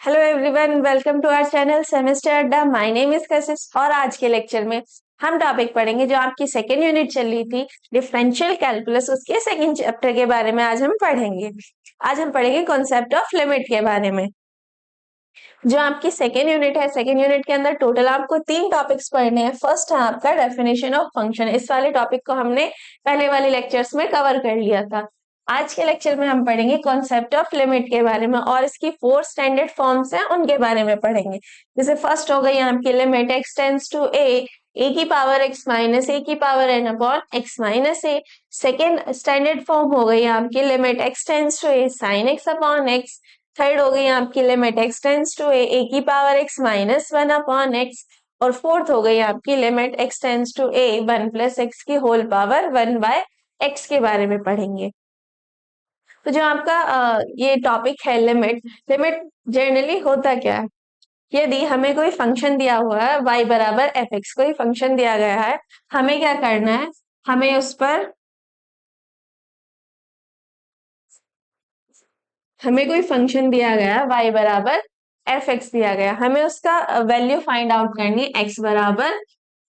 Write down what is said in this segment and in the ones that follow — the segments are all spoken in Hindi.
Hello everyone, welcome to our channel semester Adda. My name is Kashish और आज के लेक्चर में हम टॉपिक पढ़ेंगे जो आपकी सेकेंड यूनिट चल रही थी, डिफरेंशियल कैलकुलस, उसके सेकेंड चैप्टर के बारे में आज हम पढ़ेंगे। आज हम पढ़ेंगे कॉन्सेप्ट ऑफ लिमिट के बारे में। जो आपकी सेकेंड यूनिट है, सेकेंड यूनिट के अंदर टोटल आपको 3 टॉपिक्स पढ़ने हैं। फर्स्ट है आपका डेफिनेशन ऑफ फंक्शन। इस वाले टॉपिक को हमने पहले वाले लेक्चर्स में कवर कर लिया था। आज के लेक्चर में हम पढ़ेंगे कॉन्सेप्ट ऑफ लिमिट के बारे में और इसकी 4 स्टैंडर्ड फॉर्म्स हैं उनके बारे में पढ़ेंगे। जैसे फर्स्ट हो गई आपकी limit x tends to a की पावर x माइनस ए की power n upon x minus a. Second standard form हो गई आपकी limit x tends to a sine x upon x। Third हो गई आपकी limit x tends to a की power x minus 1 upon x। और फोर्थ हो गई आपकी limit x tends to a 1 plus x की होल पावर 1 बाय x के बारे में पढ़ेंगे। तो जो आपका ये टॉपिक है लिमिट, लिमिट जनरली होता क्या है? यदि हमें कोई फंक्शन दिया हुआ है y बराबर एफ एक्स, कोई फंक्शन दिया गया है, हमें क्या करना है? हमें उस पर हमें कोई फंक्शन दिया गया y बराबर एफ एक्स दिया गया, हमें उसका वैल्यू फाइंड आउट करनी है x बराबर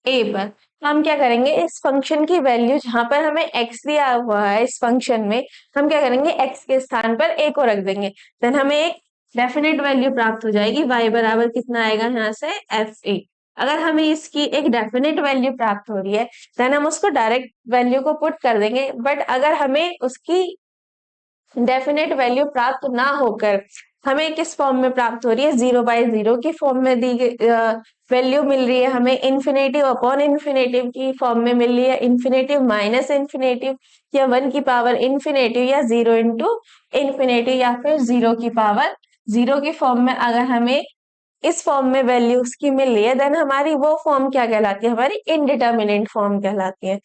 a पर। तो हम क्या करेंगे, इस फंक्शन की वैल्यू जहां पर हमें x दिया हुआ है इस फंक्शन में, हम क्या करेंगे x के स्थान पर a को रख देंगे। देन हमें एक डेफिनेट वैल्यू प्राप्त हो जाएगी, y बराबर कितना आएगा यहाँ से एफ ए। अगर हमें इसकी एक डेफिनेट वैल्यू प्राप्त हो रही है देन हम उसको डायरेक्ट वैल्यू को पुट कर देंगे। बट अगर हमें उसकी डेफिनेट वैल्यू प्राप्त ना होकर हमें किस फॉर्म में प्राप्त हो रही है, 0/0 की फॉर्म में दी वैल्यू मिल रही है, हमें इन्फिनेटिव अपॉन इन्फिनेटिव की फॉर्म में मिल रही है, इन्फिनेटिव माइनस इन्फिनेटिव, या 1 की पावर इन्फिनेटिव, या 0 इंटू इन्फिनेटिव, या फिर 0 की पावर 0 की फॉर्म में अगर हमें इस फॉर्म में वैल्यूज की मिल रही है देन हमारी वो फॉर्म क्या कहलाती है? हमारी इनडिटर्मिनेंट फॉर्म कहलाती है।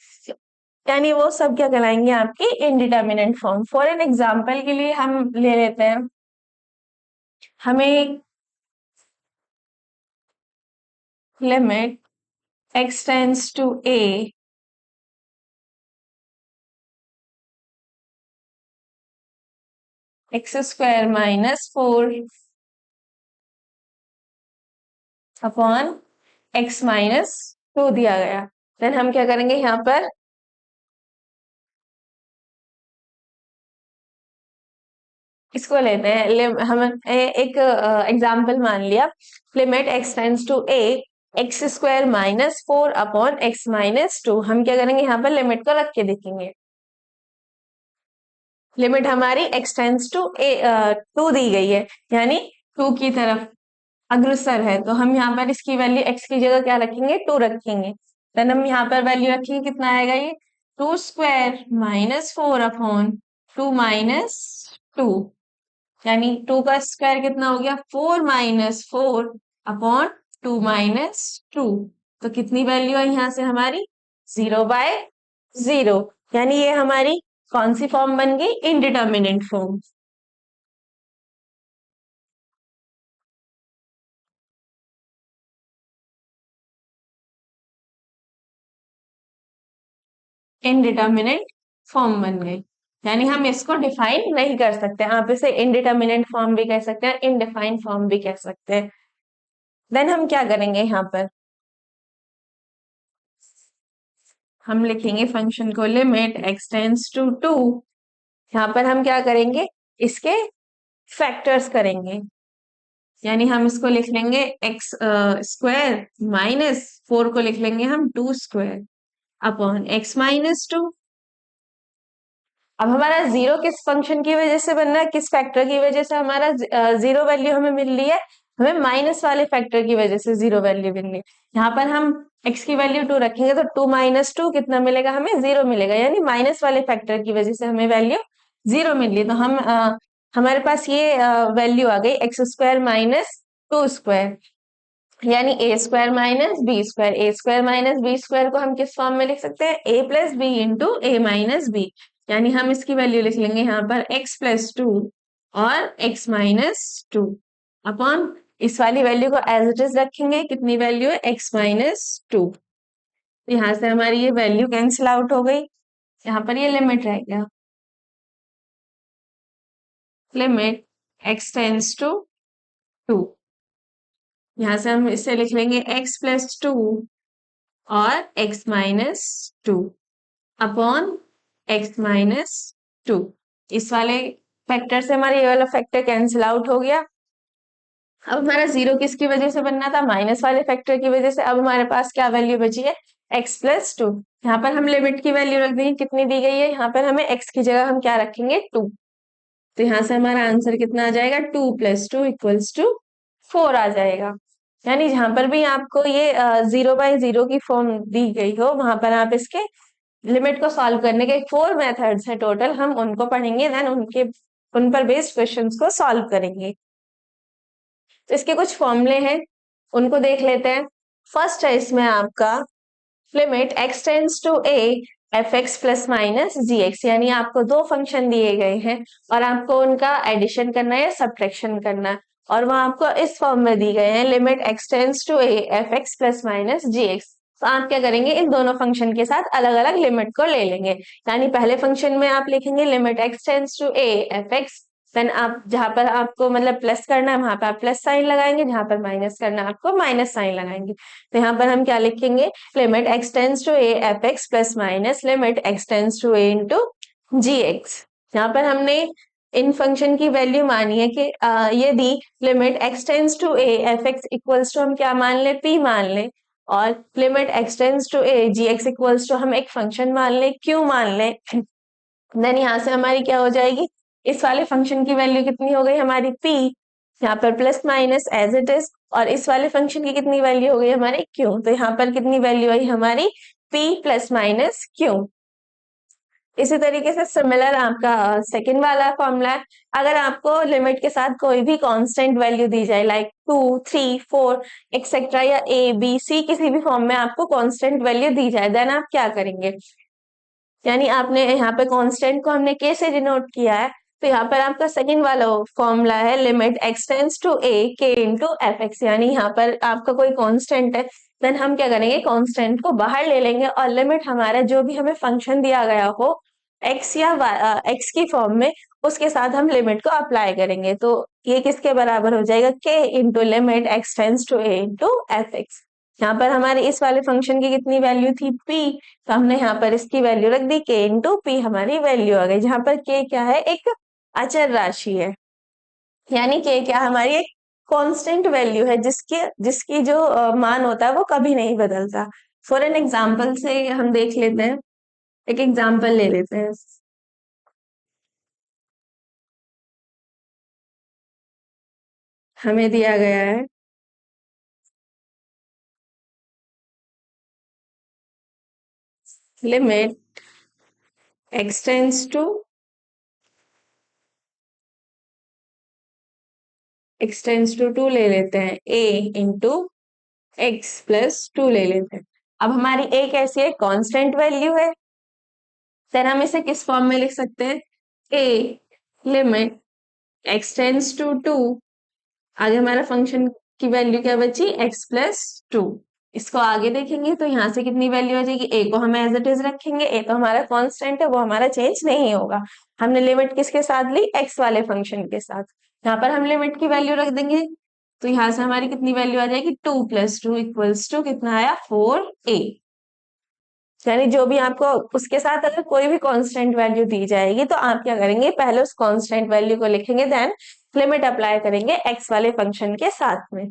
यानी वो सब क्या कहलाएंगे? आपकी indeterminant form. For an example के लिए हम ले लेते हैं, हमें limit x tends to a x square minus 4 upon x minus 2 दिया गया। देन हम क्या करेंगे, यहाँ पर इसको लेते हैं, हम एक एग्जाम्पल मान लिया, limit x tends to a x square minus 4 upon x minus 2। हम क्या करेंगे, यहाँ पर लिमिट को रख के देखेंगे। लिमिट हमारी x टेंड्स टू ए 2 दी गई है, यानी 2 की तरफ अग्रसर है, तो हम यहाँ पर इसकी वैल्यू x की जगह क्या रखेंगे? 2 रखेंगे। देन हम यहाँ पर वैल्यू रखेंगे, कितना आएगा ये? 2 स्क्वायर माइनस 4 अपॉन 2 माइनस 2, यानी 2 का स्क्वायर कितना हो गया? 4 माइनस 4 अपॉन 2 माइनस 2। तो कितनी वैल्यू है यहाँ से हमारी? 0/0। यानी ये हमारी कौन सी फॉर्म बन गई? Indeterminate form. इनडिटर्मिनेंट फॉर्म बन गई, यानी हम इसको डिफाइन नहीं कर सकते। आप इसे इनडिटर्मिनेंट फॉर्म भी कह सकते हैं, इनडिफाइंड फॉर्म भी कह सकते हैं। देन हम क्या करेंगे, यहाँ पर हम लिखेंगे फंक्शन को लिमिट x टेंड्स टू 2। यहाँ पर हम क्या करेंगे, इसके फैक्टर्स करेंगे, यानी हम इसको लिख लेंगे एक्स स्क्वायर माइनस 4 को लिख लेंगे हम 2 स्क्वायर अपॉन x माइनस 2। अब हमारा जीरो किस फंक्शन की वजह से बन रहा है, किस फैक्टर की वजह से हमारा जीरो वैल्यू हमें मिल रही है? हमें माइनस वाले फैक्टर की वजह से जीरो वैल्यू मिल रही है। यहाँ पर हम x की वैल्यू 2 रखेंगे तो 2 माइनस 2 कितना मिलेगा? हमें 0 मिलेगा, यानी माइनस वाले फैक्टर की वजह से हमें वैल्यू 0 मिल रही है। तो हम हमारे पास ये वैल्यू आ गई एक्स स्क्वायर माइनस 2 स्क्वायर, यानी a square minus b square. A square minus b square को हम किस फॉर्म में लिख सकते हैं? ए plus b into a minus b, यानी हम इसकी वैल्यू लिख लेंगे यहाँ पर x प्लस 2 और x माइनस 2 अपॉन इस वाली वैल्यू को एज इट इज रखेंगे। कितनी वैल्यू है? x minus 2। यहाँ से हमारी ये वैल्यू कैंसिल आउट हो गई, यहाँ पर ये लिमिट रह गया, limit x tends to two. यहां से हम इसे लिख लेंगे x प्लस टू और x minus two upon x minus two. इस वाले फैक्टर से हमारा ये वाला फैक्टर कैंसिल आउट हो गया। अब हमारा जीरो किसकी वजह से बनना था, माइनस वाले फैक्टर की वजह से। अब हमारे पास क्या वैल्यू बची है, x प्लस टू। यहाँ पर हम लिमिट की वैल्यू रख देंगे, कितनी दी गई है, यहाँ पर हमें x की जगह हम क्या रखेंगे, टू। तो यहाँ से हमारा आंसर कितना आ जाएगा, two plus two equals to four आ जाएगा। यानी जहां पर भी आपको ये 0/0 की फॉर्म दी गई हो, वहां पर आप इसके लिमिट को सॉल्व करने के फोर मेथड्स हैं टोटल, हम उनको पढ़ेंगे, देन उन पर बेस्ड क्वेश्चंस को सॉल्व करेंगे। तो इसके कुछ फॉर्मूले हैं, उनको देख लेते हैं। फर्स्ट है इसमें आपका limit x tends to a F X plus minus G x, यानी आपको दो फंक्शन दिए गए हैं और आपको उनका एडिशन करना है या सब्ट्रैक्शन करना है, और वो आपको इस फॉर्म में दी गए हैं, limit x tends to a F X plus minus G X. तो आप क्या करेंगे, इन दोनों फंक्शन के साथ अलग अलग लिमिट को ले लेंगे। यानी पहले फंक्शन में आप लिखेंगे limit x tends to a F X, then आप जहां पर आपको मतलब प्लस करना है वहां पर आप प्लस साइन लगाएंगे, जहां पर माइनस करना है आपको माइनस साइन लगाएंगे। तो यहाँ पर हम क्या लिखेंगे, limit x tends to a F X plus minus limit x tends to a into ji x. यहाँ पर हमने इन फंक्शन की वैल्यू मानी है कि यदि limit x tends to a F X equals to हम क्या मान ले, p मान ले, और limit x tends to a G X equals to हम एक फंक्शन मान ले, q मान ले, देन यहाँ से हमारी क्या हो जाएगी, इस वाले फंक्शन की वैल्यू कितनी हो गई हमारी p, यहाँ पर plus minus as it is, और इस वाले फंक्शन की कितनी वैल्यू हो गई हमारी q, तो यहाँ पर कितनी वैल्यू आई हमारी p प्लस माइनस q। इसी तरीके से सिमिलर आपका सेकंड वाला फॉर्मूला है। अगर आपको लिमिट के साथ कोई भी कांस्टेंट वैल्यू दी जाए, लाइक 2 3 4 एक्सेट्रा, या a b c किसी भी फॉर्म में आपको कांस्टेंट वैल्यू दी जाए, देन आप क्या करेंगे, यानी आपने यहाँ पे कांस्टेंट को हमने k से डिनोट किया है, तो यहाँ पर आपका सेकंड वाला फॉर्मूला है limit x tends to a k into F x, यानी यहाँ पर आपका कोई कांस्टेंट है, देन हम क्या करेंगे, कांस्टेंट को बाहर ले लेंगे और लिमिट हमारा जो भी हमें फंक्शन दिया गया हो x या x की फॉर्म में, उसके साथ हम लिमिट को अप्लाई करेंगे। तो ये किसके बराबर हो जाएगा, k into limit x tends to a into F X. यहाँ पर हमारे इस वाले फंक्शन की कितनी वैल्यू थी, p, तो हमने यहाँ पर इसकी वैल्यू रख दी, k इंटू पी हमारी वैल्यू आ गई, जहां पर k क्या है, एक अचर राशि है, यानी k क्या हमारी एक कांस्टेंट वैल्यू है, जिसकी जिसकी जो मान होता है वो कभी नहीं बदलता। फॉर एन एग्जाम्पल से हम देख लेते हैं, एक एग्जाम्पल ले लेते हैं। हमें दिया गया है limit x tends to two ले लेते हैं a into x plus two ले लेते हैं। अब हमारी a कैसी है, कांस्टेंट वैल्यू है, देन हम इसे किस फॉर्म में लिख सकते हैं, a limit x tends to two, आगे हमारा फंक्शन की वैल्यू क्या बची, x प्लस टू। इसको आगे देखेंगे तो यहाँ से कितनी वैल्यू आ जाएगी, a को हम एज इट इज रखेंगे, a तो हमारा कांस्टेंट है, वो हमारा चेंज नहीं होगा। हमने लिमिट किसके साथ ली, x वाले फंक्शन के साथ, यहाँ पर हम लिमिट की वैल्यू रख देंगे, तो यहाँ से हमारी कितनी वैल्यू आ जाएगी, two plus two equals to कितना आया, 4a। यानी जो भी आपको उसके साथ अगर कोई भी कांस्टेंट वैल्यू दी जाएगी, तो आप क्या करेंगे, पहले उस कांस्टेंट वैल्यू को लिखेंगे, देन लिमिट अप्लाई करेंगे x वाले फंक्शन के साथ में।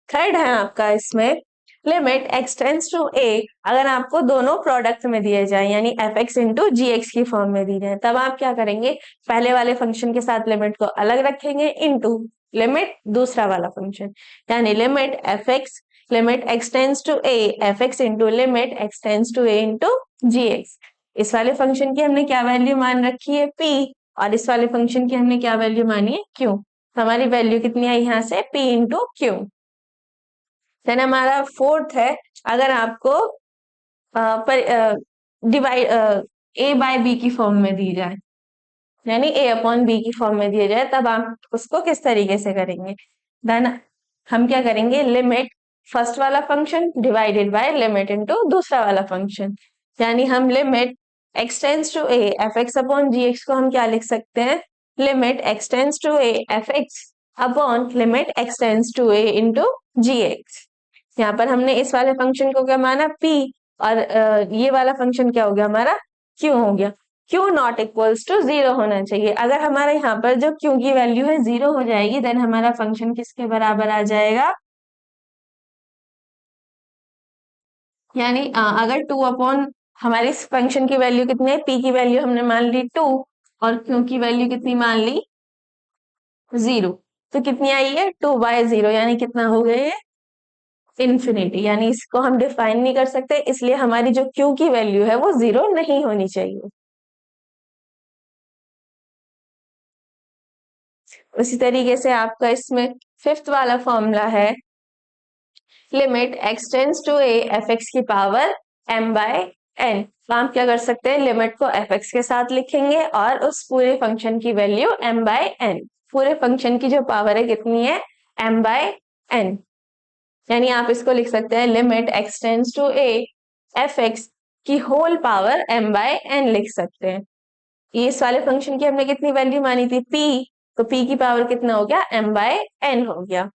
थर्ड है आपका इसमें limit x tends to a, अगर आपको दोनों प्रोडक्ट में दिए जाए, यानी एफ एक्स इंटू जी एक्स की फॉर्म में दी जाए, तब आप क्या करेंगे, पहले वाले फंक्शन के साथ लिमिट को अलग रखेंगे, इंटू लिमिट दूसरा वाला फंक्शन, यानी limit f x limit x tends to a F x into limit x tends to a into ji x. इस वाले फंक्शन की हमने क्या वैल्यू मान रखी है, p, और इस वाले फंक्शन की हमने क्या वैल्यू मानी है, q। हमारी वैल्यू कितनी आई यहाँ से, p इंटू क्यू। देन हमारा फोर्थ है, अगर आपको डिवाइड a बाय b की फॉर्म में दी जाए, यानी a अपॉन b की फॉर्म में दिया जाए, तब आप उसको किस तरीके से करेंगे, देन हम क्या करेंगे, लिमिट फर्स्ट वाला function divided by limit into दूसरा वाला फंक्शन, यानी हम limit x tends to a F x upon g x को हम क्या लिख सकते हैं, limit x tends to a F x upon limit x tends to a into ji x. यहाँ पर हमने इस वाले फंक्शन को क्या माना p, और ये वाला फंक्शन क्या हो गया हमारा q हो गया। q नॉट इक्वल्स टू 0 होना चाहिए। अगर हमारे यहाँ पर जो q की वैल्यू है 0 हो जाएगी, देन हमारा फंक्शन किसके बराबर आ जाएगा, यानी अगर 2 अपॉन हमारे इस फंक्शन की वैल्यू कितनी है, p की वैल्यू हमने मान ली 2 और q की वैल्यू कितनी मान ली 0, तो कितनी आई है 2/0, यानी कितना हो गया ये इन्फिनिटी। यानी इसको हम डिफाइन नहीं कर सकते, इसलिए हमारी जो q की वैल्यू है वो 0 नहीं होनी चाहिए। उसी तरीके से आपका इसमें फिफ्थ वाला फॉर्मूला है limit x tends to a f x की पावर m बाय n। तो हम क्या कर सकते हैं, लिमिट को एफ एक्स के साथ लिखेंगे और उस पूरे फंक्शन की वैल्यू m बाय n, पूरे फंक्शन की जो पावर है कितनी है m बाय n। यानी आप इसको लिख सकते हैं limit x tends to a f x की whole power m by n लिख सकते हैं। ये इस वाले फंक्शन की हमने कितनी वैल्यू मानी थी p, तो p की पावर कितना हो गया m बाय n हो गया।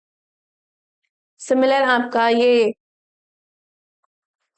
सिमिलर आपका ये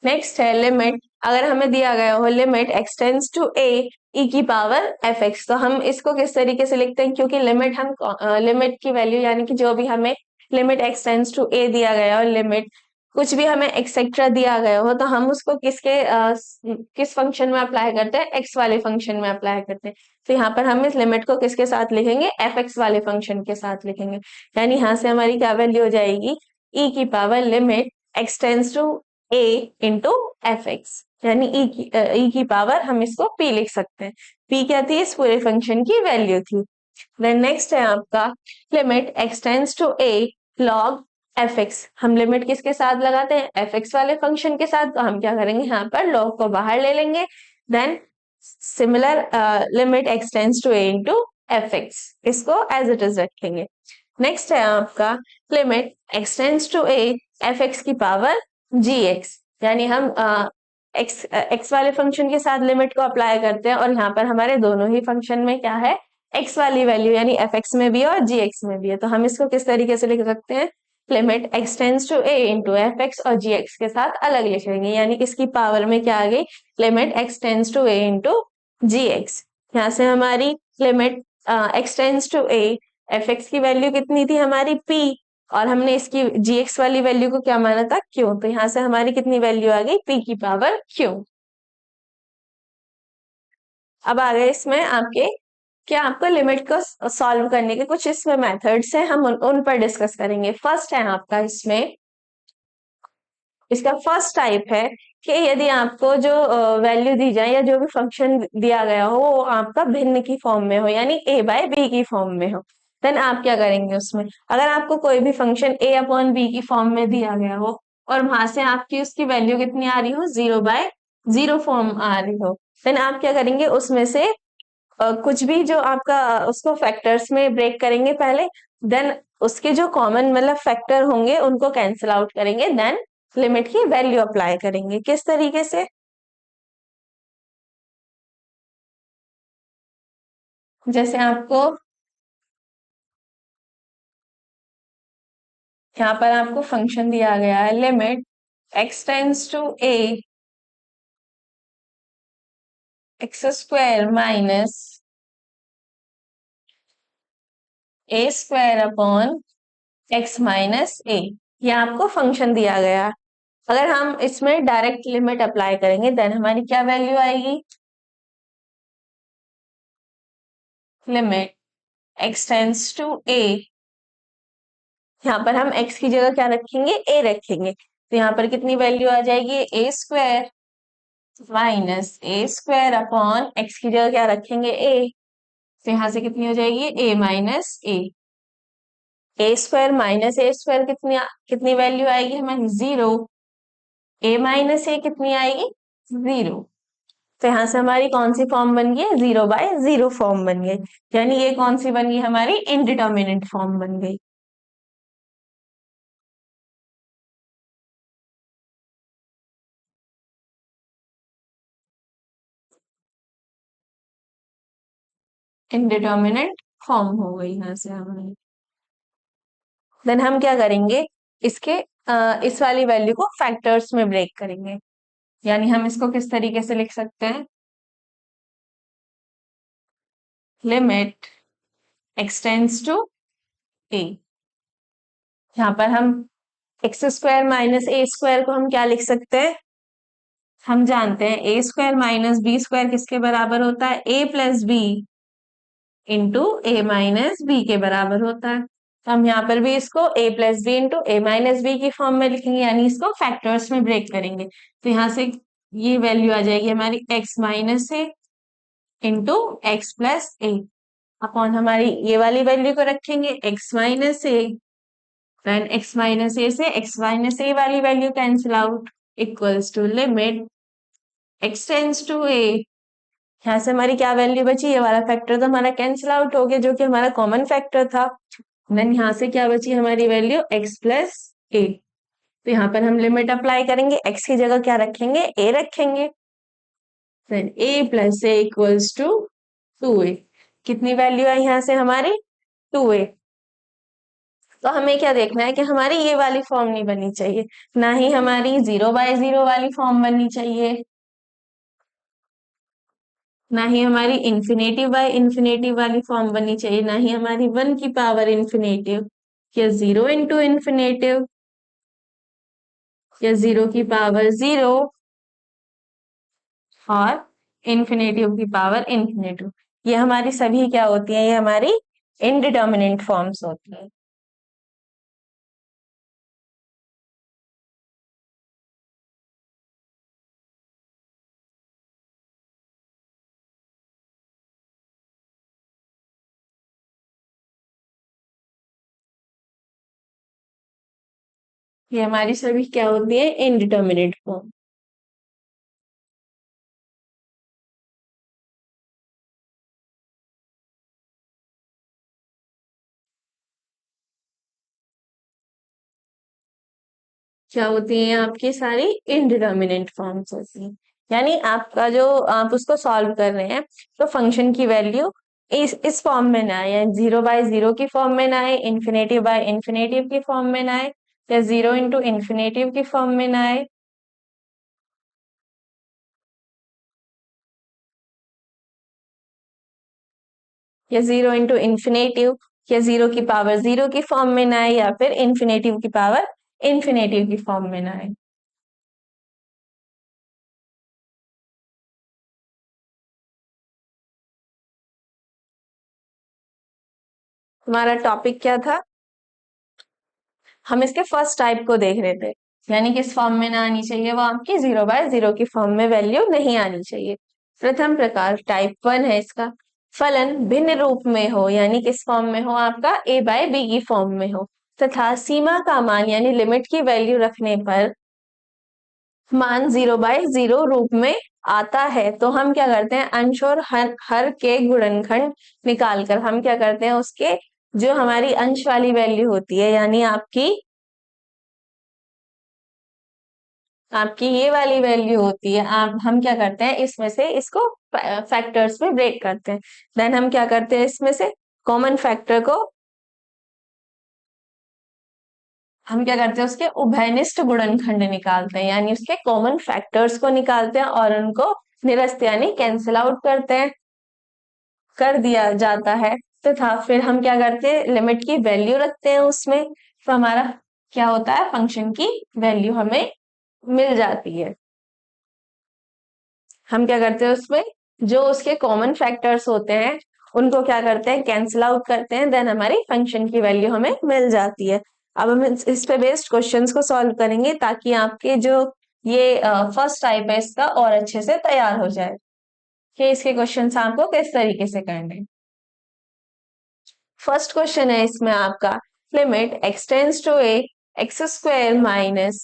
नेक्स्ट है लिमिट, अगर हमें दिया गया हो लिमिट एक्स टेंस टू ए ई की पावर एफ एक्स, तो हम इसको किस तरीके से लिखते हैं, क्योंकि लिमिट हम लिमिट की वैल्यू यानी कि जो भी हमें लिमिट एक्स टेंस टू ए दिया गया हो, लिमिट कुछ भी हमें एक्सेट्रा दिया गया हो, तो हम उसको किस फंक्शन में अप्लाई करते हैं, एक्स वाले फंक्शन में अप्लाई करते हैं। तो यहाँ पर हम इस लिमिट को किसके साथ लिखेंगे, एफ एक्स वाले फंक्शन के साथ लिखेंगे। यानी यहाँ से हमारी क्या वैल्यू हो जाएगी, ई की power limit x tends to a into F x, यानी ई की पावर हम इसको p लिख सकते हैं। p क्या थी, इस पूरे फंक्शन की वैल्यू थी। देन नेक्स्ट है आपका limit x tends to a log f x. हम लिमिट किसके साथ लगाते हैं, एफ एक्स वाले फंक्शन के साथ, तो हम क्या करेंगे, यहाँ पर लॉग को बाहर ले लेंगे। Then similar limit x tends to a into F x, इसको एज इट इज रखेंगे। नेक्स्ट है आपका limit x tends to a f x की पावर जी एक्स, यानी हम एक्स वाले फंक्शन के साथ लिमिट को अप्लाई करते हैं और यहाँ पर हमारे दोनों ही फंक्शन में क्या है, एक्स वाली वैल्यू यानी एफ एक्स में भी है और जी एक्स में भी है। तो हम इसको किस तरीके से लिख सकते हैं, limit x tends to a into F x और जी एक्स के साथ अलग लिखेंगे, यानी इसकी पावर में क्या आ गई, limit x tends to a into ji x. यहाँ से हमारी limit x tends to a f x की वैल्यू कितनी थी हमारी p, और हमने इसकी जी एक्स वाली वैल्यू को क्या माना था q, तो यहाँ से हमारी कितनी वैल्यू आ गई p की पावर q। अब आ गए इसमें आपके, क्या आपको लिमिट को सॉल्व करने के कुछ इसमें मेथड्स हैं, हम उन पर डिस्कस करेंगे। फर्स्ट है आपका इसमें, इसका फर्स्ट टाइप है कि यदि आपको जो वैल्यू दी जाए या जो भी फंक्शन दिया गया हो वो आपका भिन्न की फॉर्म में हो, यानी a बाय b की फॉर्म में हो, देन आप क्या करेंगे उसमें, अगर आपको कोई भी फंक्शन a अपॉन b की फॉर्म में दिया गया हो और वहां से आपकी उसकी वैल्यू कितनी आ रही हो, 0/0 फॉर्म आ रही हो, देन आप क्या करेंगे उसमें से कुछ भी जो आपका उसको फैक्टर्स में ब्रेक करेंगे पहले, देन उसके जो कॉमन मतलब फैक्टर होंगे उनको कैंसिल आउट करेंगे, देन लिमिट की वैल्यू अप्लाई करेंगे। किस तरीके से, जैसे आपको यहाँ पर आपको फंक्शन दिया गया है limit x tends to a x square minus a square upon x minus a, ये आपको फंक्शन दिया गया है। अगर हम इसमें डायरेक्ट लिमिट अप्लाई करेंगे देन हमारी क्या वैल्यू आएगी, limit x tends to a, यहाँ पर हम x की जगह क्या रखेंगे, a रखेंगे, तो यहाँ पर कितनी वैल्यू आ जाएगी, ए square minus a square upon x की जगह क्या रखेंगे a, तो यहाँ से कितनी हो जाएगी a minus a square minus a square कितनी कितनी वैल्यू आएगी हमें 0, a माइनस ए कितनी आएगी 0, तो यहाँ से हमारी कौन सी फॉर्म बन गई, 0/0 फॉर्म बन गई, यानी ये कौन सी बन गई हमारी इनडिटर्मिनेट फॉर्म बन गई। इनडिटर्मिनेट फॉर्म हो गई यहाँ से हमारी। देन हम क्या करेंगे, इसके इस वाली वैल्यू को फैक्टर्स में ब्रेक करेंगे। यानी हम इसको किस तरीके से लिख सकते हैं, limit x tends to a. यहाँ पर हम x square minus a square को हम क्या लिख सकते हैं, हम जानते हैं ए स्क्वायर माइनस बी स्क्वायर किसके बराबर होता है, ए plus b into a minus B के बराबर होता है। तो हम यहाँ पर भी इसको ए plus b into a minus B की फॉर्म में लिखेंगे, यानी इसको फैक्टर्स में ब्रेक करेंगे। तो यहाँ से ये वैल्यू आ जाएगी हमारी x minus a into x plus a upon हमारी ये वाली वैल्यू को रखेंगे x minus a, then x minus a से एक्स माइनस ए वाली value cancel out, equals to limit x tends to a. यहाँ से हमारी क्या वैल्यू बची, ये वाला फैक्टर तो हमारा कैंसिल आउट हो गया जो कि हमारा कॉमन फैक्टर था। देन यहाँ से क्या बची हमारी वैल्यू एक्स प्लस ए। तो यहाँ पर हम लिमिट अप्लाई करेंगे, एक्स की जगह क्या रखेंगे, ए रखेंगे। Then a plus a equals to 2a। कितनी वैल्यू आई यहाँ से हमारी, 2a। तो हमें क्या देखना है कि हमारी ये वाली फॉर्म नहीं बननी चाहिए, ना ही हमारी 0/0 वाली फॉर्म बननी चाहिए, ना ही हमारी इंफिनेटिव बाय इंफिनेटिव वाली फॉर्म बननी चाहिए, ना ही हमारी 1 की पावर इंफिनेटिव या 0 इंटू इंफिनेटिव या 0 की पावर 0 और इंफिनेटिव की पावर इंफिनेटिव। ये हमारी सभी क्या होती है, ये हमारी इनडिटर्मिनेट फॉर्म्स होती है। ये हमारी सभी क्या होती है, इनडिटर्मिनेट फॉर्म। क्या होती है आपकी सारी इनडिटर्मिनेट फॉर्म्स होती हैं। यानी आपका जो आप उसको सॉल्व कर रहे हैं तो फंक्शन की वैल्यू इस फॉर्म में ना आए, या 0/0 की फॉर्म में ना आए, इंफिनेटिव बाय इंफिनेटिव की फॉर्म में ना आए, या 0 इंटू इंफिनेटिव की फॉर्म में ना आए, या 0 इंटू इंफिनेटिव या 0 की पावर 0 की फॉर्म में ना आए, या फिर इंफिनेटिव की पावर इंफिनेटिव की फॉर्म में ना आए। हमारा टॉपिक क्या था, हम इसके फर्स्ट टाइप को देख रहे थे, यानी किस फॉर्म में ना आनी चाहिए, वो आपकी 0/0 की फॉर्म में वैल्यू नहीं आनी चाहिए। प्रथम प्रकार टाइप 1 है इसका, फलन भिन्न रूप में हो, यानी किस फॉर्म में हो, आपका a/b की फॉर्म में हो, तथा सीमा का मान यानी लिमिट की वैल्यू रखने पर मान 0/0 रूप में आता है, तो हम क्या करते हैं, अंश और हर के गुणनखंड निकालकर हम क्या करते हैं, उसके जो हमारी अंश वाली वैल्यू होती है, यानी आपकी आपकी ये वाली वैल्यू होती है, आप हम क्या करते हैं, इसमें से इसको फैक्टर्स में ब्रेक करते हैं। देन हम क्या करते हैं, इसमें से कॉमन फैक्टर को हम क्या करते हैं, उसके उभयनिष्ठ गुणनखंड निकालते हैं, यानी उसके कॉमन फैक्टर्स को निकालते हैं और उनको निरस्त यानी कैंसिल आउट करते हैं, कर दिया जाता है। तथा फिर हम क्या करते हैं, लिमिट की वैल्यू रखते हैं उसमें, तो हमारा क्या होता है, फंक्शन की वैल्यू हमें मिल जाती है। हम क्या करते हैं, उसमें जो उसके कॉमन फैक्टर्स होते हैं उनको क्या करते हैं, कैंसिल आउट करते हैं, देन हमारी फंक्शन की वैल्यू हमें मिल जाती है। अब हम इस पे बेस्ड क्वेश्चंस को सॉल्व करेंगे ताकि आपके जो ये फर्स्ट टाइप है इसका और अच्छे से तैयार हो जाए कि इसके क्वेश्चंस आपको किस तरीके से करने। फर्स्ट क्वेश्चन है इसमें आपका, limit x tends to a x square minus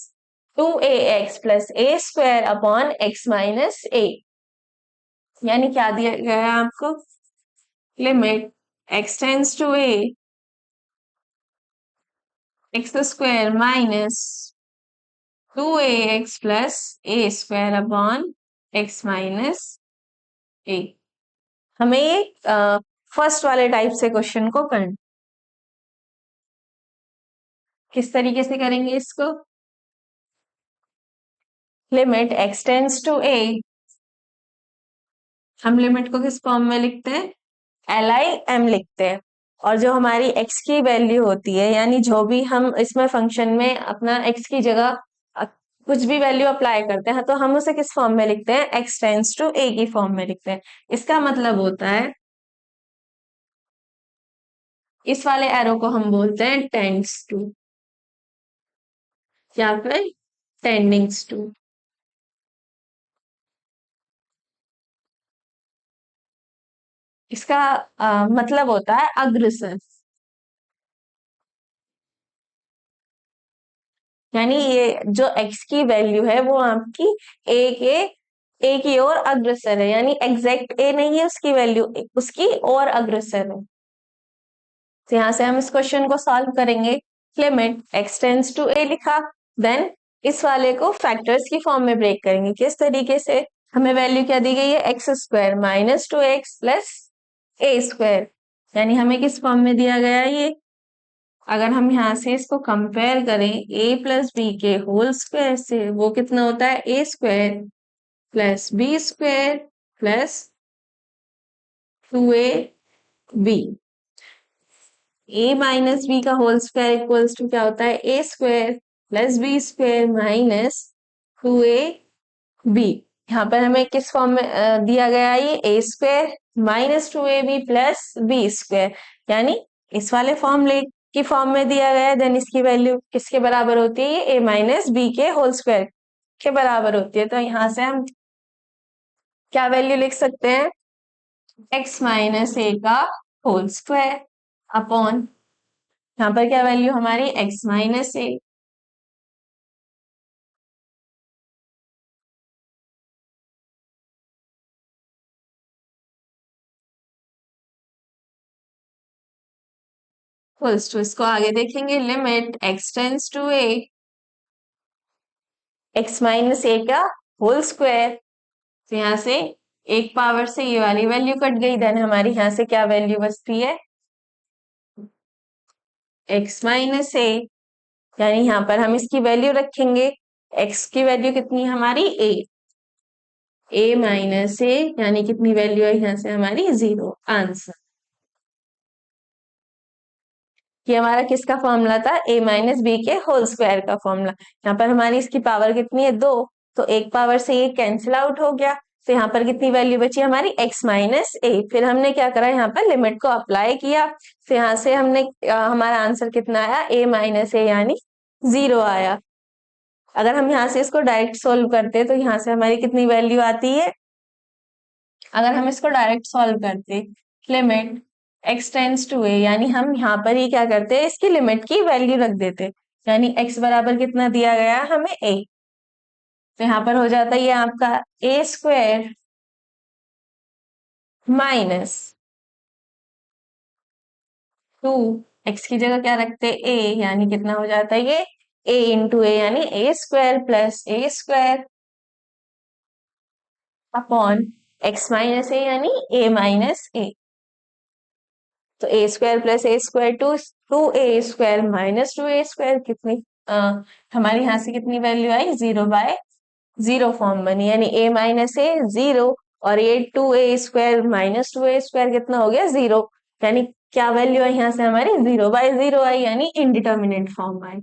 2ax plus a square upon x minus a. यानी क्या दिया गया है आपको, limit x tends to a x square minus 2ax plus a square upon x minus a. हमें ये फर्स्ट वाले टाइप से क्वेश्चन को करना। किस तरीके से करेंगे इसको? Limit x tends to a, हम लिमिट को किस फॉर्म में लिखते हैं? LIM लिखते हैं। और जो हमारी x की वैल्यू होती है, यानी जो भी हम इसमें फंक्शन में अपना x की जगह कुछ भी वैल्यू अप्लाई करते हैं, तो हम उसे किस फॉर्म में लिखते हैं? x टेंड्स टू a की फॉर्म में लिखते हैं। इसका मतलब होता है, इस वाले एरो को हम बोलते हैं टेंड्स टू या फिर टेंडिंग्स टू। इसका मतलब होता है अग्रसर, यानी ये जो x की वैल्यू है वो आपकी a की ओर अग्रसर है, यानी एग्जैक्ट a नहीं है उसकी वैल्यू, उसकी और अग्रसर है। तो यहाँ से हम इस क्वेश्चन को सॉल्व करेंगे। Limit x tends to a लिखा, देन इस वाले को फैक्टर्स की फॉर्म में ब्रेक करेंगे। किस तरीके से? हमें वैल्यू क्या दी गई है? X square minus two x plus a square, यानी हमें किस फॉर्म में दिया गया है ये? अगर हम यहाँ से इसको कंपेयर करें a प्लस बी के होल स्क्वायर से, वो कितना होता है? A square plus b square plus 2ab। a minus b का होल स्क्वायर इक्वल्स टू क्या होता है? A square plus b square minus 2ab। यहाँ पर हमें किस फॉर्म में दिया गया है? ये a square minus 2ab plus b square, यानी इस वाले फॉर्मूले की फॉर्म में दिया गया है। देन इसकी वैल्यू किसके बराबर होती है? ये ए माइनस बी के होल स्क्वायर के बराबर होती है। तो यहाँ से हम क्या वैल्यू लिख सकते हैं? एक्स माइनस ए का होल स्क्वायर अपॉन, यहाँ पर क्या वैल्यू हमारी? X minus a. Equals to, इसको आगे देखेंगे, limit x tends to a, x minus a का होल स्क्वायर। तो यहाँ से एक पावर से ये वाली वैल्यू कट गई, देन हमारी यहाँ से क्या वैल्यू बचती है? एक्स माइनस ए, यानी यहाँ पर हम इसकी वैल्यू रखेंगे। एक्स की वैल्यू कितनी है हमारी? ए माइनस ए, यानी कितनी वैल्यू है यहाँ से हमारी? 0। आंसर। ये हमारा किसका फॉर्मूला था? ए माइनस बी के होल स्क्वायर का फॉर्मूला। यहाँ पर हमारी इसकी पावर कितनी है? 2, तो एक पावर से ये कैंसिल आउट हो गया। तो यहाँ पर कितनी वैल्यू बची हमारी? एक्स माइनस ए। फिर हमने क्या करा? यहाँ पर लिमिट को अप्लाई किया, तो यहाँ से हमने हमारा आंसर कितना आया? ए माइनस ए, यानी 0 आया। अगर हम यहाँ से इसको डायरेक्ट सोल्व करते तो यहाँ से हमारी कितनी वैल्यू आती है? अगर हम इसको डायरेक्ट सॉल्व करते, लिमिट एक्स टेंड्स टू ए, यानी हम यहाँ पर ही क्या करते हैं? इसकी लिमिट की वैल्यू रख देते, यानी एक्स बराबर कितना दिया गया है हमें? ए। तो यहाँ पर हो जाता है ये आपका ए स्क्वायर माइनस 2, एक्स की जगह क्या रखते हैं? ए, यानी कितना हो जाता है ये? ए इंटू ए, यानी a square plus a square upon x minus a, यानी ए माइनस ए। तो a square plus a square, two a square minus 2a square, कितनी हमारी यहाँ से कितनी वैल्यू आई? 0/0 फॉर्म बनी, यानी ए माइनस ए 0, और ये 2a square minus 2a square कितना हो गया? 0, यानी क्या वैल्यू है यहाँ से हमारी? 0/0 आई, यानी इनडिटर्मिनेट फॉर्म आई।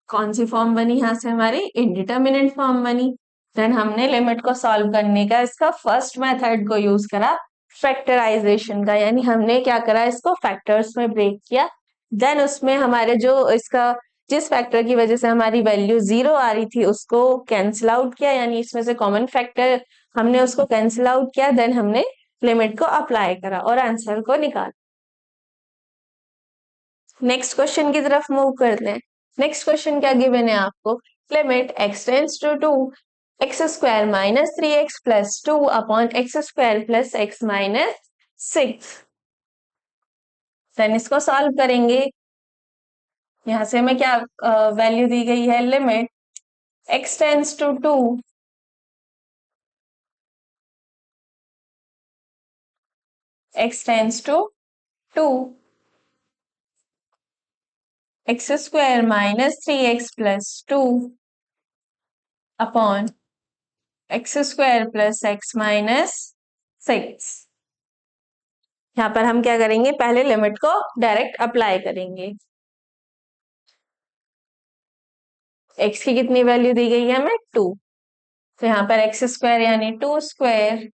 कौन सी फॉर्म बनी यहाँ से हमारी? इनडिटर्मिनेट फॉर्म बनी। देन हमने लिमिट को सॉल्व करने का इसका फर्स्ट मेथड को यूज करा, फैक्टराइजेशन का, यानी हमने क्या करा? इसको फैक्टर्स में ब्रेक किया। देन उसमें हमारे जो इसका जिस फैक्टर की वजह से हमारी वैल्यू 0 आ रही थी उसको कैंसिल आउट किया, यानी इसमें से कॉमन फैक्टर हमने उसको कैंसिल आउट किया। देन हमने लिमिट को अप्लाई करा और आंसर को निकाला। नेक्स्ट क्वेश्चन की तरफ मूव करते हैं। नेक्स्ट क्वेश्चन क्या गिवन है आपको? Limit x tends to 2, x square minus 3x plus 2 upon x square plus x minus 6। Then इसको सॉल्व करेंगे। यहाँ से हमें क्या वैल्यू दी गई है? Limit x tends to 2, x tends to 2, x square minus 3x plus 2 upon x square plus x minus 6। यहाँ पर हम क्या करेंगे, पहले लिमिट को डायरेक्ट अप्लाई करेंगे। x की कितनी वैल्यू दी गई है हमें, 2। तो यहाँ पर एक्स स्क्वायर यानी 2 स्क्वायर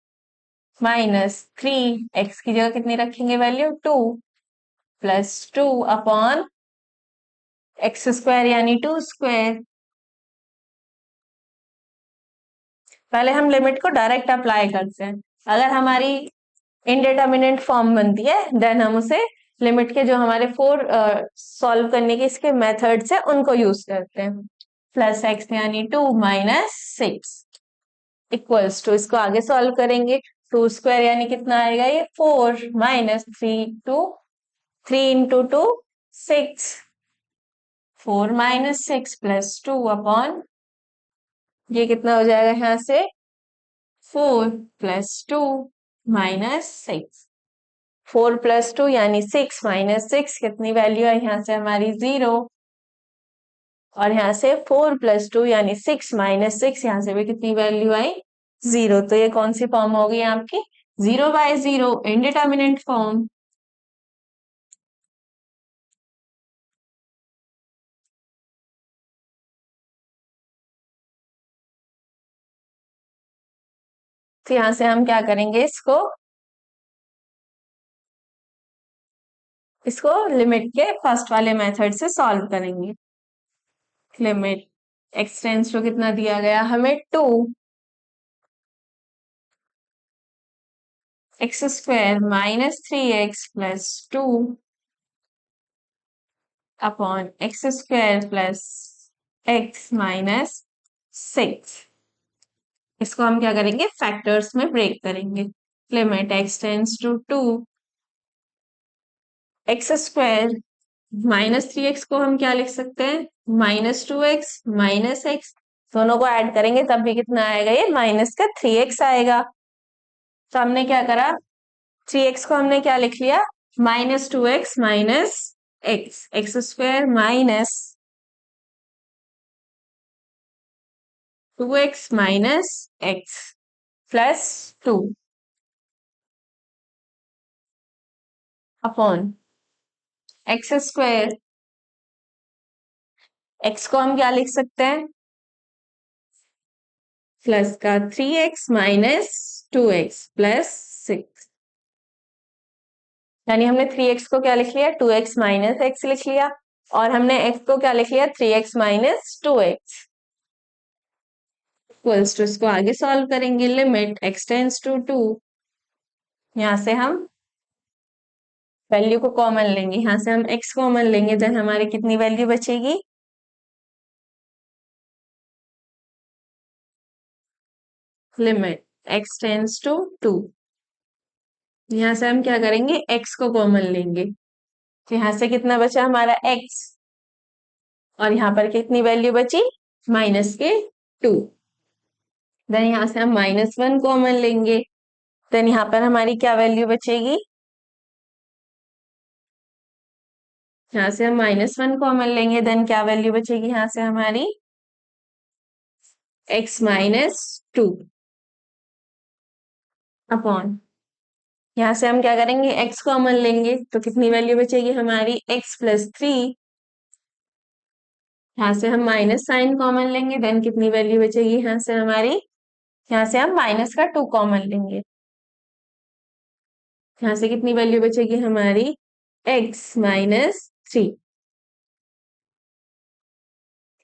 माइनस 3, एक्स की जगह कितनी रखेंगे value 2 plus 2 upon x square यानी 2 स्क्वायर। पहले हम लिमिट को डायरेक्ट अप्लाई करते हैं। अगर हमारी इनडिटर्मिनेट फॉर्म बनती है देन हम उसे लिमिट के जो हमारे 4 सॉल्व करने के इसके मेथड्स है उनको यूज करते हैं। प्लस एक्स यानी 2 माइनस 6 इक्वल्स टू, इसको आगे सॉल्व करेंगे। 2 स्क्वायर यानी कितना आएगा ये 4 minus 3 into 2 6, 4 minus 6 plus 2 upon ये कितना हो जाएगा यहाँ से 4 प्लस 2 माइनस 6, 4 प्लस 2 यानी 6 माइनस 6 कितनी वैल्यू है यहाँ से हमारी 0, और यहाँ से 4 प्लस 2 यानी 6 माइनस 6 यहाँ से भी कितनी वैल्यू आई 0। तो ये कौन सी फॉर्म होगी आपकी 0/0 इनडिटर्मिनेट फॉर्म। तो यहाँ से हम क्या करेंगे, इसको लिमिट के फर्स्ट वाले मेथड से सॉल्व करेंगे। लिमिट एक्स टेंस टू कितना दिया गया हमें 2, x square minus 3x plus 2 upon x square plus x minus 6। इसको हम क्या करेंगे, फैक्टर्स में ब्रेक करेंगे। Limit x tends to 2, x square minus 3x को हम क्या लिख सकते हैं, माइनस 2x माइनस एक्स, दोनों को ऐड करेंगे तब भी कितना आएगा, ये माइनस का 3x आएगा। तो हमने क्या करा, 3x को हमने क्या लिख लिया, minus 2x minus x, x square minus 2x minus x plus 2 upon x square, x को हम क्या लिख सकते हैं, प्लस का 3x माइनस 2x प्लस 6, यानी हमने 3x को क्या लिख लिया, 2x माइनस एक्स लिख लिया, और हमने x को क्या लिख लिया, 3x minus 2x equals to, इसको आगे सॉल्व करेंगे। लिमिट x टेंस टू 2, यहां से हम वैल्यू को कॉमन लेंगे, यहां से हम x कॉमन लेंगे, देन हमारी कितनी वैल्यू बचेगी, लिमिट x टेंस टू 2, यहां से हम क्या करेंगे, x को कॉमन लेंगे, तो यहां से कितना बचा हमारा x, और यहाँ पर कितनी वैल्यू बची, माइनस के 2, देन यहाँ से हम -1 कॉमन लेंगे, देन यहाँ पर हमारी क्या वैल्यू बचेगी, यहाँ से हम -1 कॉमन लेंगे, देन क्या वैल्यू बचेगी यहाँ से हमारी x माइनस 2 अपॉन, यहाँ से हम क्या करेंगे, x कॉमन लेंगे तो कितनी वैल्यू बचेगी हमारी x प्लस 3, यहाँ से हम माइनस साइन कॉमन लेंगे, देन कितनी वैल्यू बचेगी यहाँ से हमारी, यहाँ से हम माइनस का 2 कॉमन लेंगे, यहाँ से कितनी वैल्यू बचेगी हमारी x माइनस 3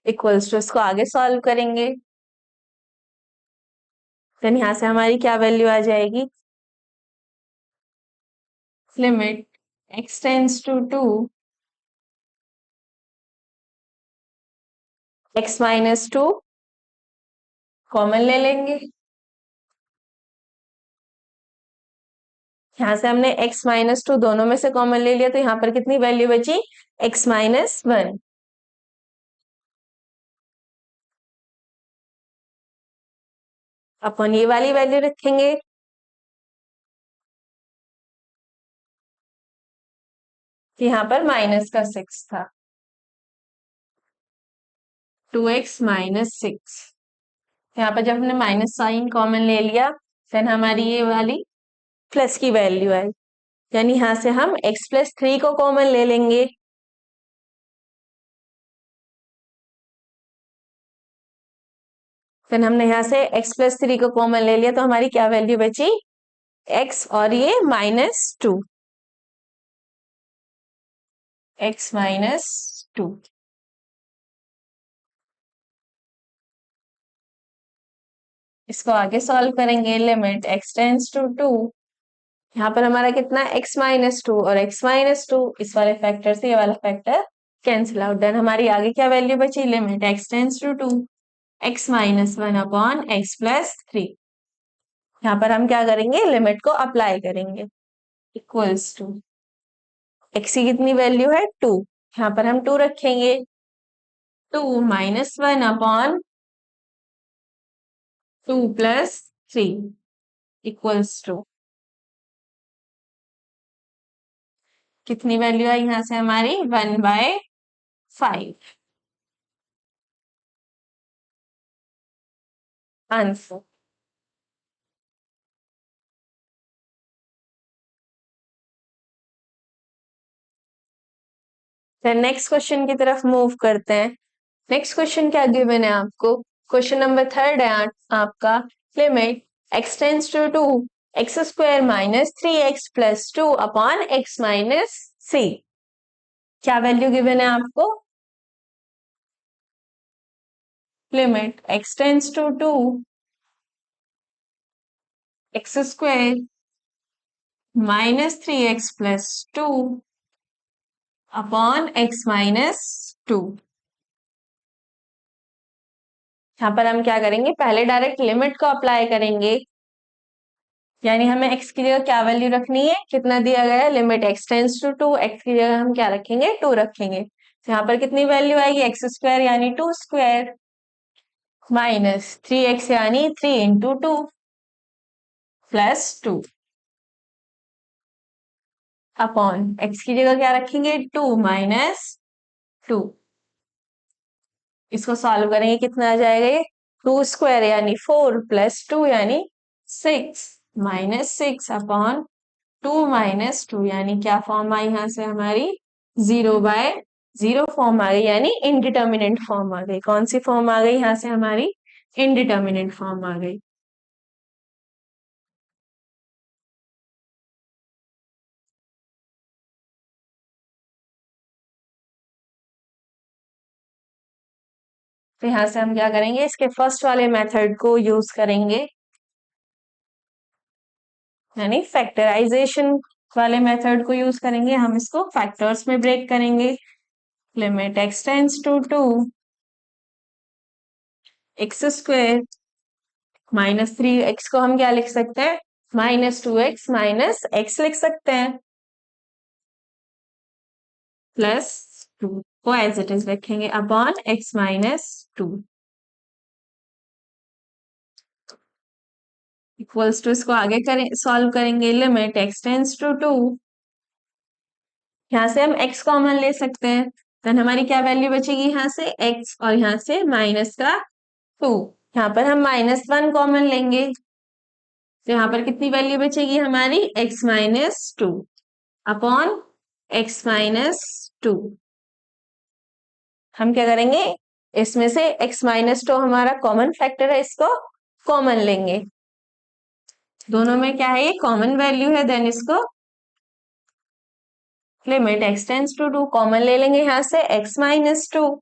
इक्वल्स टू, इसको आगे सॉल्व करेंगे, देन यहाँ से हमारी क्या वैल्यू आ जाएगी, limit x tends to 2, x minus 2 common ले लेंगे, यहाँ से हमने x माइनस 2 दोनों में से कॉमन ले लिया, तो यहाँ पर कितनी वैल्यू बची, x माइनस 1, अपन ये वाली वैल्यू रखेंगे, यहाँ पर माइनस का 6 था, 2x माइनस 6। यहाँ पर जब हमने माइनस साइन कॉमन ले लिया, देन हमारी ये वाली प्लस की वैल्यू आई, यानी यहाँ से हम x प्लस 3 को कॉमन ले लेंगे। फिर हमने यहाँ से x प्लस 3 को कॉमन ले लिया, तो हमारी क्या वैल्यू बची, x और ये -2, x -2। इसको आगे सॉल्व करेंगे, लिमिट x टेंड्स टू 2। यहाँ पर हमारा कितना, x -2 और x -2, इस वाले फैक्टर से ये वाला फैक्टर कैंसिल आउट। देन हमारी आगे क्या वैल्यू बची, limit x tends to 2, x -1 upon x plus 3। यहाँ पर हम क्या करेंगे, लिमिट को अप्लाई करेंगे, इक्वल्स टू x की कितनी वैल्यू है, 2, यहाँ पर हम 2 रखेंगे, 2 -1 अपॉन 2 प्लस 3 इक्वल्स टू कितनी वैल्यू आई यहाँ से हमारी, 1/5 आंसर। फिर नेक्स्ट क्वेश्चन की तरफ मूव करते हैं। नेक्स्ट क्वेश्चन क्या गिवन है आपको, क्वेश्चन नंबर 3 है आपका, limit x tends to 2, x square minus 3x plus 2 upon x minus c। क्या वैल्यू गिवन है आपको, limit x tends to 2, x square -3x plus 2 upon x minus 2। यहाँ पर हम क्या करेंगे, पहले डायरेक्ट लिमिट को अप्लाई करेंगे, यानी हमें x की जगह क्या वैल्यू रखनी है, कितना दिया गया है, limit x tends to 2, x की जगह हम क्या रखेंगे, 2 रखेंगे। तो यहाँ पर कितनी वैल्यू आएगी, x स्क्वायर यानी 2 स्क्वायर -3x यानी 3 इंटू 2 प्लस 2 अपॉन x की जगह क्या रखेंगे, 2 -2। इसको सॉल्व करेंगे, कितना आ जाएगा ये, 2 स्क्वायर यानी 4 प्लस 2 यानी 6 -6 अपॉन 2 -2, यानी क्या फॉर्म आई यहाँ से हमारी, 0/0 फॉर्म आ गई, यानी इनडिटर्मिनेंट फॉर्म आ गई। कौन सी फॉर्म आ गई यहाँ से हमारी, इनडिटर्मिनेंट फॉर्म आ गई। तो यहाँ से हम क्या करेंगे, इसके फर्स्ट वाले मेथड को यूज करेंगे, यानी फैक्टराइजेशन वाले मेथड को यूज करेंगे। हम इसको फैक्टर्स में ब्रेक करेंगे, limit x tends to 2, x square -3x को हम क्या लिख सकते हैं, -2x माइनस x लिख सकते हैं, प्लस 2 को एज इट इज रखेंगे अपॉन x -2 इक्वल्स टू, इसको आगे करें, सॉल्व करेंगे, लिमिट x टेंड्स टू 2, यहाँ से हम x कॉमन ले सकते हैं, देन हमारी क्या वैल्यू बचेगी, यहाँ से x और यहाँ से माइनस का 2, यहाँ पर हम -1 कॉमन लेंगे, तो यहाँ पर कितनी वैल्यू बचेगी हमारी, x -2 अपॉन x -2। हम क्या करेंगे, इसमें से x -2 हमारा कॉमन फैक्टर है, इसको कॉमन लेंगे, दोनों में क्या है, ये कॉमन वैल्यू है, देन इसको limit x tends to 2 common ले लेंगे, यहाँ से x -2,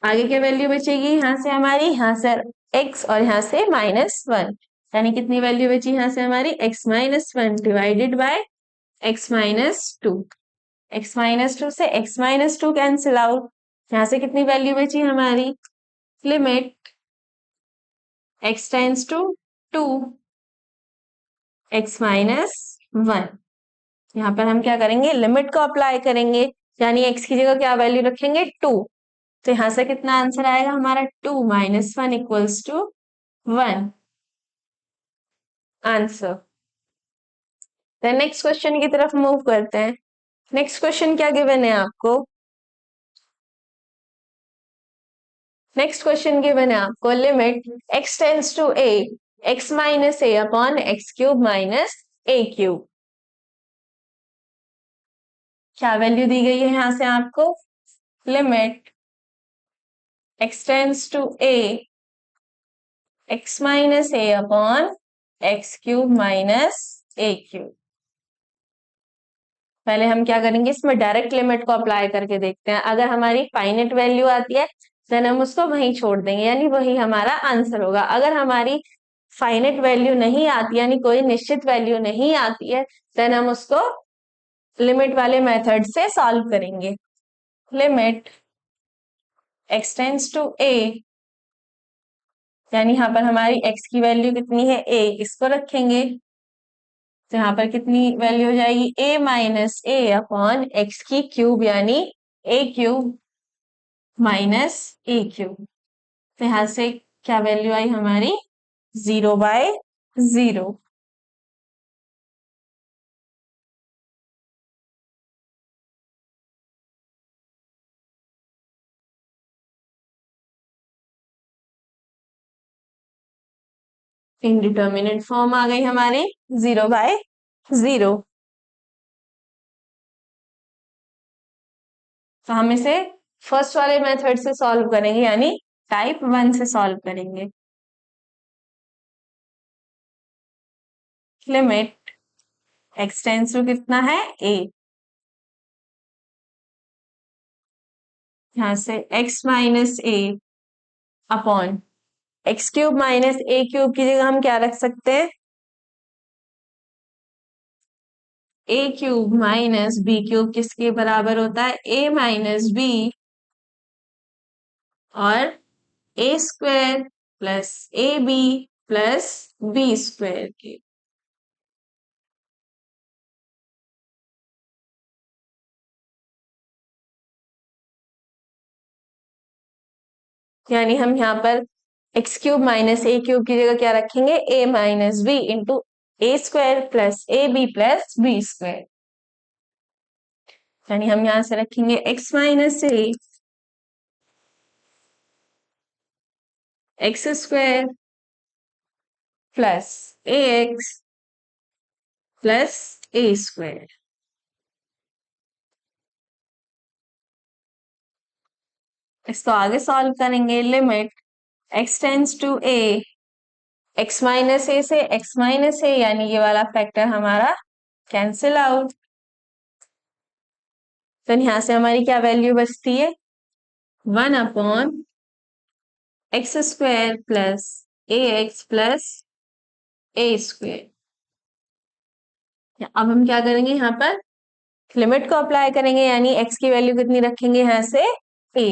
आगे क्या वैल्यू बचेगी, यहाँ से हमारी, यहाँ से x और यहाँ से -1, यानी कितनी वैल्यू बची यहाँ से हमारी, x -1 divided by x -2, x -2 से x -2 कैंसिल आउट, यहाँ से कितनी वैल्यू बची हमारी, limit x tends to 2, x -1। यहाँ पर हम क्या करेंगे, लिमिट को अप्लाई करेंगे, यानी x की जगह क्या वैल्यू रखेंगे, 2, तो यहाँ से कितना आंसर आएगा हमारा, 2 -1 equals to 1 answer. Next question की तरफ मूव करते हैं। नेक्स्ट क्वेश्चन क्या गिवन है आपको? नेक्स्ट क्वेश्चन गिवन है आपको, limit x tends to a x minus a upon x cube minus a cube. क्या वैल्यू दी गई है यहां से आपको? Limit x tends to a x minus a upon x cube minus a cube. पहले हम क्या करेंगे, इसमें डायरेक्ट लिमिट को अप्लाई करके देखते हैं। अगर हमारी फाइनाइट वैल्यू आती है देन हम उसको वहीं छोड़ देंगे, यानी वही हमारा आंसर होगा। अगर हमारी फाइनाइट वैल्यू नहीं आती, यानी कोई निश्चित वैल्यू नहीं आती है, देन हम उसको लिमिट वाले मेथड से सॉल्व करेंगे। Limit x tends to a, यानी यहाँ पर हमारी x की वैल्यू कितनी है? a, इसको रखेंगे तो यहाँ पर कितनी वैल्यू हो जाएगी? a minus a upon x की क्यूब, यानी a cube minus a cube. तो यहाँ से क्या वैल्यू आई हमारी? 0/0। इनडिटर्मिनेट फॉर्म आ गई हमारी 0/0। तो हम इसे फर्स्ट वाले मेथड से सॉल्व करेंगे, यानी टाइप 1 से सॉल्व करेंगे। लिमिट x टेंड्स टू कितना है? a, यहां से x minus a upon x cube minus a cube की जगह हम क्या रख सकते हैं? a cube minus b cube किसके बराबर होता है? a माइनस b और a square plus a b plus b square के। यानी हम यहाँ पर x cube minus a cube की जगह क्या रखेंगे? a minus b into a square plus a b plus b square. यानी हम यहां से रखेंगे x minus a x square plus a x plus a square. इसको आगे सॉल्व करेंगे। Limit x tends to a x minus a से x माइनस ए, यानी ये वाला फैक्टर हमारा कैंसिल आउट। तो यहां से हमारी क्या वैल्यू बचती है? 1 upon x square plus a x plus a square. अब हम क्या करेंगे, यहाँ पर लिमिट को अप्लाई करेंगे, यानी x की वैल्यू कितनी रखेंगे यहाँ से? a,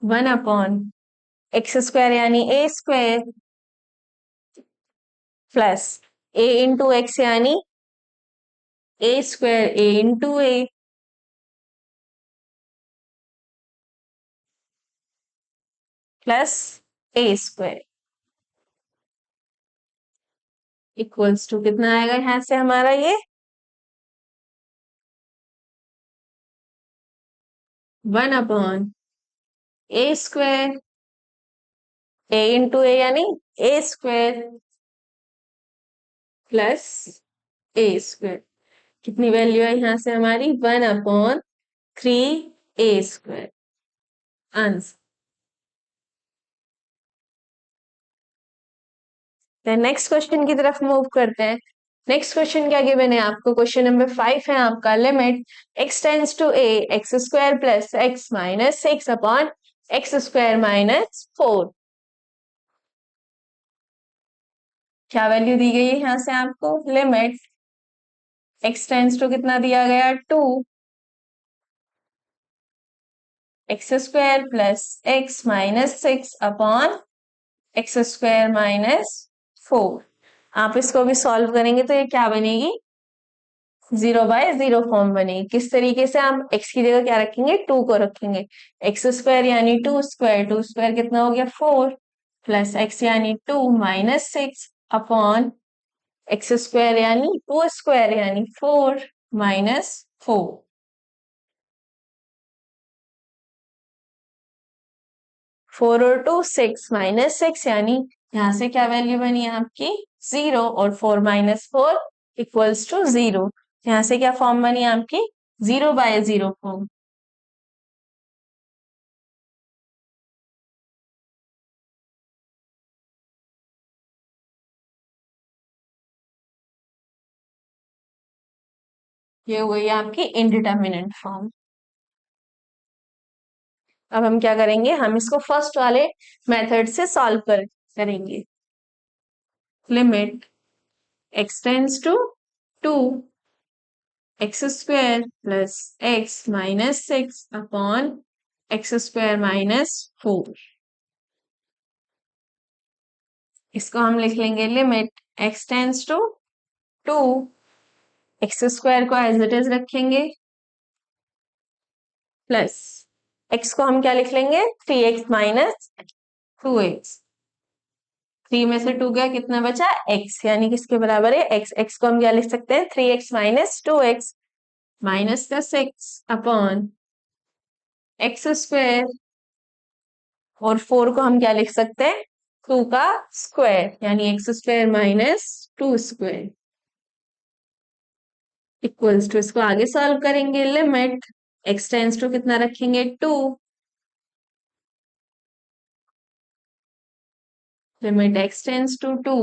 1 अपॉन एक्स स्क्वायर यानी a square plus a into x यानी a square a into a plus a square equals to कितना आएगा यहाँ से हमारा? ये 1 upon a square a into a यानी a square plus a square. कितनी वैल्यू है यहाँ से हमारी? 1 upon 3 a square. Answer. Next question की तरफ मूव करते हैं। नेक्स्ट क्वेश्चन क्या गिवन है आपको? क्वेश्चन नंबर 5 है आपका। Limit x tends to a x square plus x minus 6 upon x square minus 4। क्या वैल्यू दी गई है यहां से आपको? लिमिट x टेंड्स टू कितना दिया गया? 2 x square plus x minus 6 upon x square minus 4। आप इसको भी सॉल्व करेंगे तो ये क्या बनेगी? 0/0 फॉर्म बनेगी। किस तरीके से? हम x की जगह क्या रखेंगे? 2 को रखेंगे। एक्स स्क्वायर यानी 2 स्क्वायर, 2 स्क्वायर कितना हो गया? 4 प्लस x यानी 2 माइनस 6 अपॉन एक्स स्क्वायर यानी 2 स्क्वायर यानी 4 माइनस 4। 4 और 2 6 माइनस 6, यानी यहाँ से क्या वैल्यू बनी आपकी 0, और 4 माइनस 4 इक्वल्स टू 0। यहाँ से क्या फॉर्म बनी आपकी 0/0 फॉर्म। ये हो गई आपकी इनडिटर्मिनेंट फॉर्म। अब हम क्या करेंगे, हम इसको फर्स्ट वाले मेथड से सॉल्व करेंगे। Limit x tends to 2 x square plus x minus 6 upon x square minus 4। इसको हम लिख लेंगे limit x tends to 2, x square को एज इट इज रखेंगे, प्लस x को हम क्या लिख लेंगे 3x माइनस 2x। 3 में से 2 गया, कितना बचा x, यानी किसके बराबर है x। x को हम क्या लिख सकते हैं 3x माइनस 2x माइनस का 6 अपॉन एक्स स्क्वायर, और 4 को हम क्या लिख सकते हैं 2 का स्क्वायर, यानी x square minus 2 square equals to, इसको आगे सॉल्व करेंगे। लिमिट x टेंड्स टू कितना रखेंगे 2, लिमिट x टेंड्स टू 2।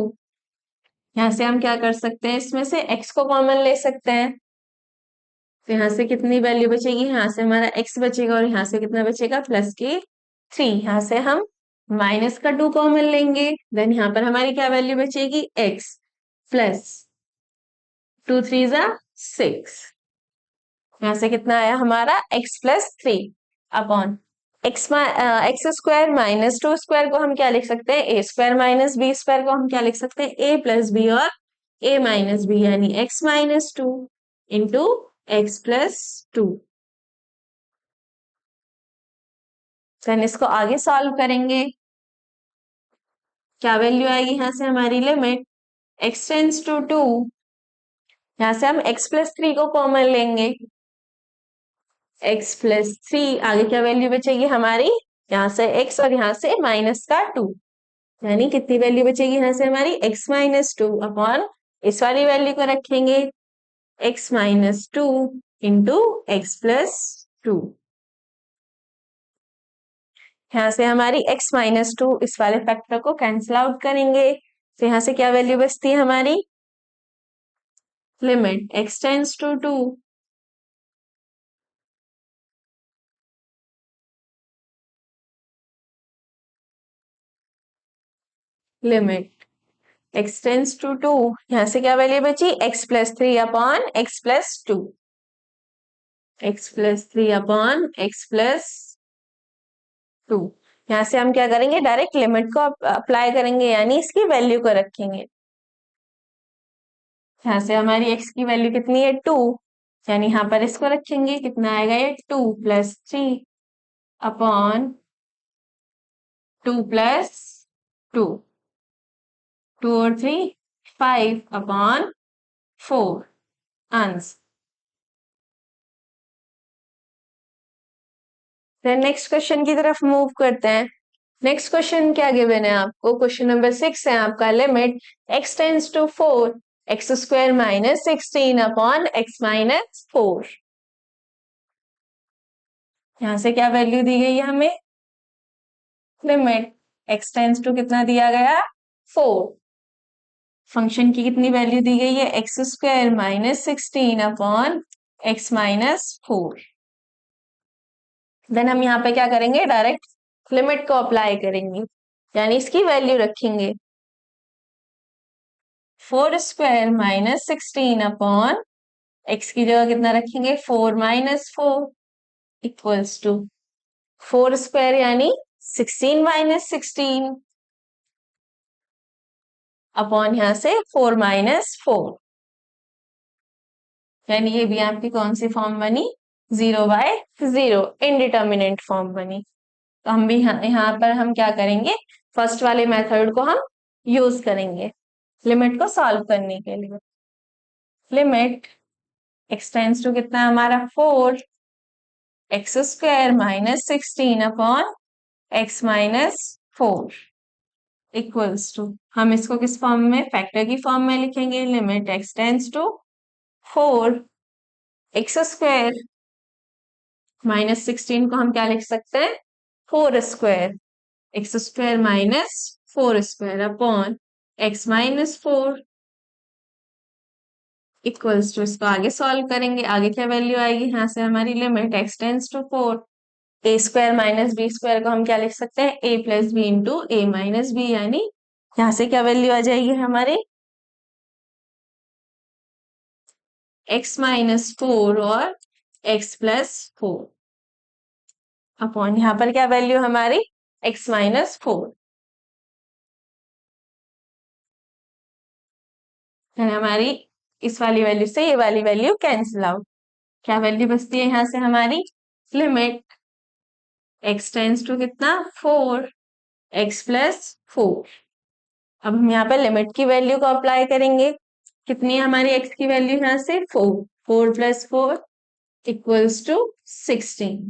यहाँ से हम क्या कर सकते हैं, इसमें से x को कॉमन ले सकते हैं, तो यहाँ से कितनी वैल्यू बचेगी, यहाँ से हमारा x बचेगा, और यहाँ से कितना बचेगा प्लस के 3। यहाँ से हम माइनस का 2 कॉमन लेंगे, देन यहाँ पर हमारी क्या वैल्यू बचेगी x प्लस 2 3 जा 6। यहाँ से कितना आया हमारा x plus 3 upon x square minus 2 square को हम क्या लिख सकते हैं a square minus b square को हम क्या लिख सकते हैं a प्लस b और a माइनस b, यानी x minus 2 into x plus 2। Then इसको आगे सॉल्व करेंगे, क्या वैल्यू आएगी यहाँ से हमारी लिमिट x टेंड्स टू 2, यहाँ से हम x प्लस 3 को कॉमन लेंगे, x प्लस 3, आगे क्या वैल्यू बचेगी हमारी, यहाँ से x और यहाँ से माइनस का 2, यानी कितनी वैल्यू बचेगी यहाँ से हमारी x माइनस 2 अपॉन इस वाली वैल्यू को रखेंगे x minus 2 into x plus 2। यहाँ से हमारी x माइनस 2 इस वाले फैक्टर को कैंसिल आउट करेंगे, तो यहाँ से क्या वैल्यू बचती है हमारी limit x tends to 2, limit x tends to 2, यहाँ से क्या वैल्यू बची x plus 3 upon x plus 2, x plus 3 upon x plus 2। यहाँ से हम क्या करेंगे डायरेक्ट लिमिट को अप्लाई करेंगे, यानी इसकी वैल्यू को रखेंगे। यहाँ से हमारी x की वैल्यू कितनी है 2, यानी यहाँ पर इसको रखेंगे, कितना आएगा ये 2 प्लस 3 अपॉन 2 प्लस 2, 2 और 3 5 अपॉन 4 आंसर। फिर नेक्स्ट क्वेश्चन की तरफ मूव करते हैं। नेक्स्ट क्वेश्चन क्या गिवन है आपको, क्वेश्चन नंबर 6 है आपका। Limit x tends to 4 x square minus 16 upon x minus 4। यहाँ से क्या वैल्यू दी गई है हमें, लिमिट x टेंड्स टू कितना दिया गया 4, फंक्शन की कितनी वैल्यू दी गई है x square minus 16 upon x minus 4। Then हम यहाँ पे क्या करेंगे डायरेक्ट लिमिट को अप्लाई करेंगे, यानी इसकी वैल्यू रखेंगे 4 स्क्वायर माइनस 16 अपॉन एक्स की जगह कितना रखेंगे 4 माइनस 4 इक्वल्स टू 4 स्क्वायर यानी 16 माइनस 16 अपॉन यहाँ से 4 माइनस 4, यानी ये भी आपकी कौन सी फॉर्म बनी 0/0 इनडिटर्मिनेंट फॉर्म बनी। तो हम भी यहाँ पर हम क्या करेंगे फर्स्ट वाले मेथड को हम यूज करेंगे लिमिट को सॉल्व करने के लिए। लिमिट x टेंस टू कितना है हमारा 4, x square minus 16 upon x minus 4 equals to, हम इसको किस फॉर्म में, फैक्टर की फॉर्म में लिखेंगे, limit x tends to 4 x square minus 16 को हम क्या लिख सकते हैं, 4 square, x square minus 4 square upon x minus 4 equals to, इसको आगे सॉल्व करेंगे, आगे क्या वैल्यू आएगी, यहाँ से हमारी limit x tends to 4 a square minus b square को हम क्या लिख सकते हैं, a plus b into a minus b, यानी यहाँ से क्या वैल्यू आ जाएगी हमारे x माइनस 4 और x प्लस 4 अपॉन यहाँ पर क्या वैल्यू हमारी x माइनस 4, हमारी इस वाली वैल्यू से ये वाली वैल्यू कैंसिल आउट, क्या वैल्यू बचती है यहाँ से हमारी, लिमिट x टेंस टू कितना 4 x प्लस 4। अब हम यहाँ पर लिमिट की वैल्यू को अप्लाई करेंगे, कितनी है हमारी x की वैल्यू यहाँ से 4, 4 प्लस 4 इक्वल्स टू 16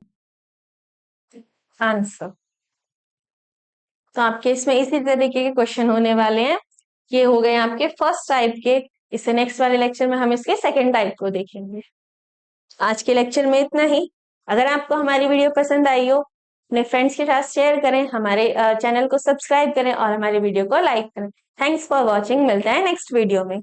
आंसर। तो आपके इसमें इसी तरीके के क्वेश्चन होने वाले हैं, ये हो गए आपके फर्स्ट टाइप के, इससे नेक्स्ट वाले लेक्चर में हम इसके सेकंड टाइप को देखेंगे। आज के लेक्चर में इतना ही। अगर आपको हमारी वीडियो पसंद आई हो, अपने फ्रेंड्स के साथ शेयर करें, हमारे चैनल को सब्सक्राइब करें और हमारे वीडियो को लाइक करें। थैंक्स फॉर वॉचिंग, मिलते हैं नेक्स्ट वीडियो में।